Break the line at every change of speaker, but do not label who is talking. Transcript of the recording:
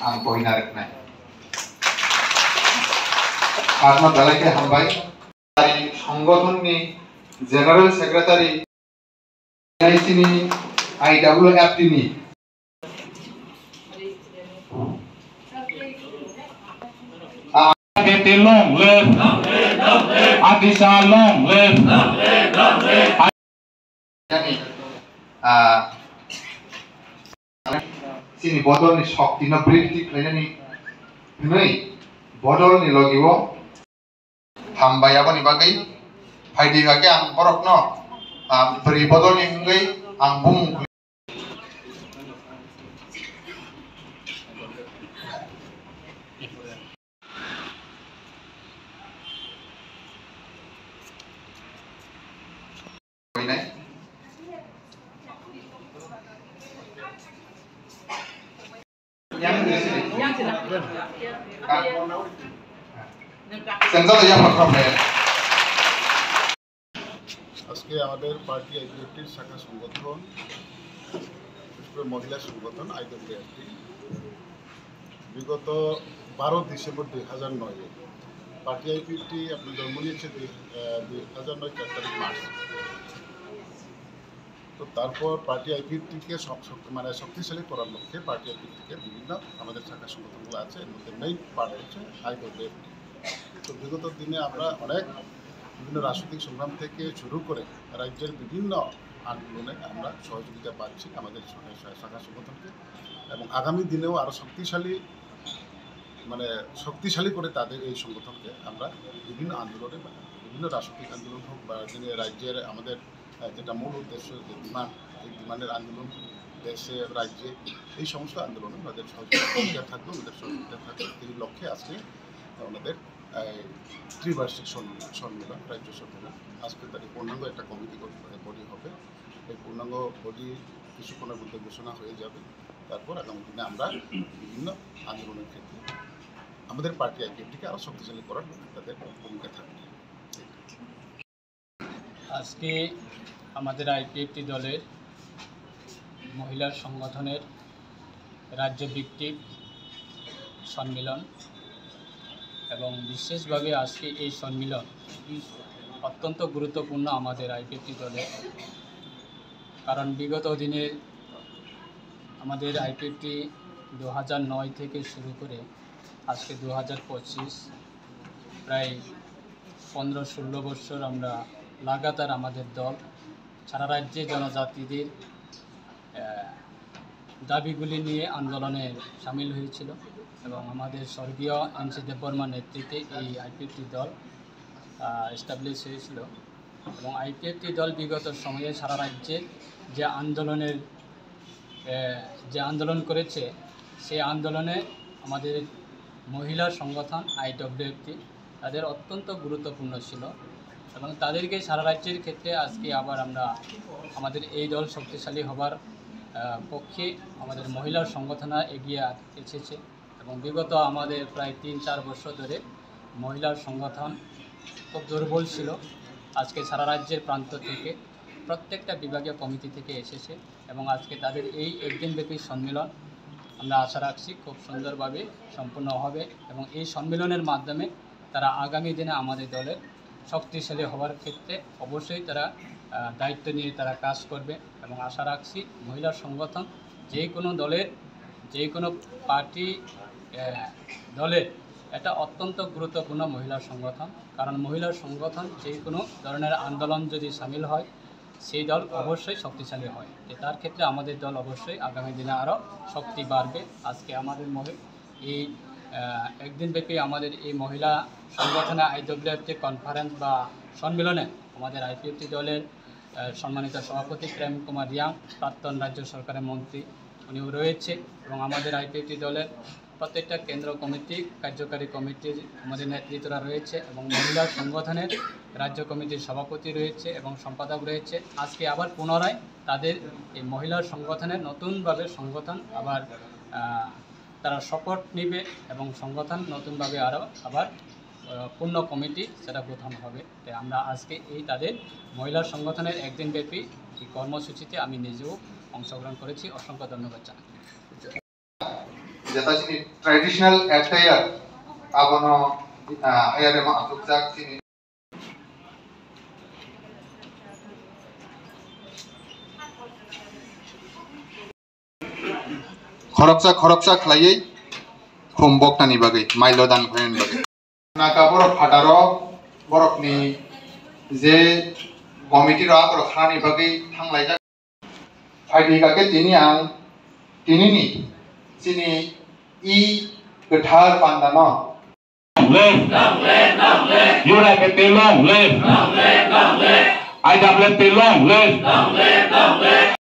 Ang poinarik na. Karena dalai ke hambai dari সংগঠন ni General Secretary IC ni IWFT ni
long live Adisa long live
sini bodol ni shakti na bridge kena ni nai bodol ni logiwo hambai apa ni bagai faidi kake ang borok no beri bodol ni ngai ang bung Sensor yang berproblem.
আজকে আমাদের party আইপিএফটির শাখা সংগঠন মহিলা সংগঠন IPFT বিগত 12 December 2009 party IPFT আপনার জন্ম নিয়েছে 2009 4 তারিখ মার্চ। তো তারপর পার্টি আইপিএফটিকে মানে শক্তিশালী করার লক্ষ্যে পার্টি আইপিএফটিকে বিভিন্ন আমাদের শাখা সংগঠনগুলো আছে, এর মধ্যে মেইন পার্ট হচ্ছে আইপিএফটি। তো বিগত দিনে আমরা অনেক বিভিন্ন রাজনৈতিক সংগ্রাম থেকে শুরু করে রাজ্যের বিভিন্ন আন্দোলনে আমরা সহযোগিতা পাচ্ছি আমাদের শাখা সংগঠনকে, এবং আগামী দিনেও আরও শক্তিশালী করে তাদের এই সংগঠনকে আমরা বিভিন্ন আন্দোলনে বিভিন্ন রাজনৈতিক আন্দোলন হোক বা রাজ্যের আমাদের যেটা মূল উদ্দেশ্য যে ডিমান্ড, এই ডিমান্ডের আন্দোলন দেশে রাজ্যে এই সমস্ত আন্দোলনে আমাদের সহযোগিতা থাকবে, আমাদের সহযোগিতা থাকবে। এই লক্ষ্যে আজকে আমাদের ত্রিবার্ষিক সম্মেলন, রাজ্য সম্মেলন আজকে তারিখ পূর্ণাঙ্গ একটা কমিটি বডি হবে। এই পূর্ণাঙ্গ বডি কিছুক্ষণের মধ্যে ঘোষণা হয়ে যাবে। তারপর আগামী দিনে আমরা বিভিন্ন আন্দোলনের ক্ষেত্রে আমাদের পার্টি আইপিএফটিকে আরও শক্তিশালী করার তাদের ভূমিকা থাকবে।
আজকে আমাদের আইপিএফটি দলের মহিলা সংগঠনের রাজ্যভিত্তিক সম্মেলন, এবং বিশেষভাবে আজকে এই সম্মেলন অত্যন্ত গুরুত্বপূর্ণ আমাদের আইপিএফটি দলের, কারণ বিগত দিনের আমাদের আইপিএফটি 2009 থেকে শুরু করে আজকে 2025 প্রায় 15-16 বছর আমরা লাগাতার আমাদের দল সারা রাজ্যে জনজাতিদের দাবিগুলি নিয়ে আন্দোলনে সামিল হয়েছিল, এবং আমাদের স্বর্গীয় এনসি দেববর্মার নেতৃত্বে এই আইপিএফটি দল এস্টাবলিশ হয়েছিল। এবং আইপিএফটি দল বিগত সময়ে সারা রাজ্যে যে আন্দোলন করেছে, সেই আন্দোলনে আমাদের মহিলা সংগঠন আইডব্লিউএফটি তাদের অত্যন্ত গুরুত্বপূর্ণ ছিল, এবং তাদেরকে সারা রাজ্যের ক্ষেত্রে আজকে আবার আমরা আমাদের এই দল শক্তিশালী হবার পক্ষে আমাদের মহিলা সংগঠন এগিয়ে এসেছে। এবং বিগত আমাদের প্রায় 3-4 বছর ধরে মহিলার সংগঠন খুব দুর্বল ছিল। আজকে সারা রাজ্যের প্রান্ত থেকে প্রত্যেকটা বিভাগীয় কমিটি থেকে এসেছে, এবং আজকে তাদের এই একদিনব্যাপী সম্মেলন আমরা আশা রাখছি খুব সুন্দরভাবে সম্পন্ন হবে, এবং এই সম্মেলনের মাধ্যমে তারা আগামী দিনে আমাদের দলের শক্তিশালী হওয়ার ক্ষেত্রে অবশ্যই তারা দায়িত্ব নিয়ে তারা কাজ করবে। এবং আশা রাখছি মহিলা সংগঠন যে কোনো দলের, যে কোনো পার্টি দলের এটা অত্যন্ত গুরুত্বপূর্ণ মহিলা সংগঠন, কারণ মহিলা সংগঠন যে কোনো ধরনের আন্দোলন যদি সামিল হয় সেই দল অবশ্যই শক্তিশালী হয়। তার ক্ষেত্রে আমাদের দল অবশ্যই আগামী দিনে আরও শক্তি বাড়বে। আজকে আমাদের এই একদিনব্যাপী আমাদের এই মহিলা সংগঠনে আইডব্লিউএফটি কনফারেন্স বা সম্মেলনে আমাদের আইপিএফটি দলের সম্মানিত সভাপতি প্রেম কুমার রিয়াং, প্রাক্তন রাজ্য সরকারের মন্ত্রী, উনিও রয়েছে, এবং আমাদের আইপিএফটি দলের প্রত্যেকটা কেন্দ্র কমিটি, কার্যকারী কমিটির আমাদের নেতৃত্বরা রয়েছে, এবং মহিলা সংগঠনের রাজ্য কমিটির সভাপতি রয়েছে এবং সম্পাদক রয়েছে। আজকে আবার পুনরায় তাদের এই মহিলা সংগঠনের নতুনভাবে সংগঠন আবার তারা শপথ নেবে, এবং সংগঠন নতুনভাবে আবার পূর্ণ কমিটি সেটা গঠন হবে। তাই আমরা আজকে এই তাদের মহিলা সংগঠনের একদিনব্যাপী এই কর্মসূচিতে আমি নিজেও অংশগ্রহণ করেছি। অসংখ্য ধন্যবাদ জানাই।
যেটা চিনি ট্র্যাডিশনাল অ্যাটায়ার আবনো হায়ারে মা আতুকজাক চিনি খরকসা খালাयै খুমবকটানি বাগै মাইলো দান খয়েন বাगै नाका बरफ फाटारो बरफनि जे कमिटि रा बरफ खानि बागै थांलायजा फाइदिगाके तिनिनि सिनि इ गोथार पान्दानो
Long live. UWT long live. IWT long live.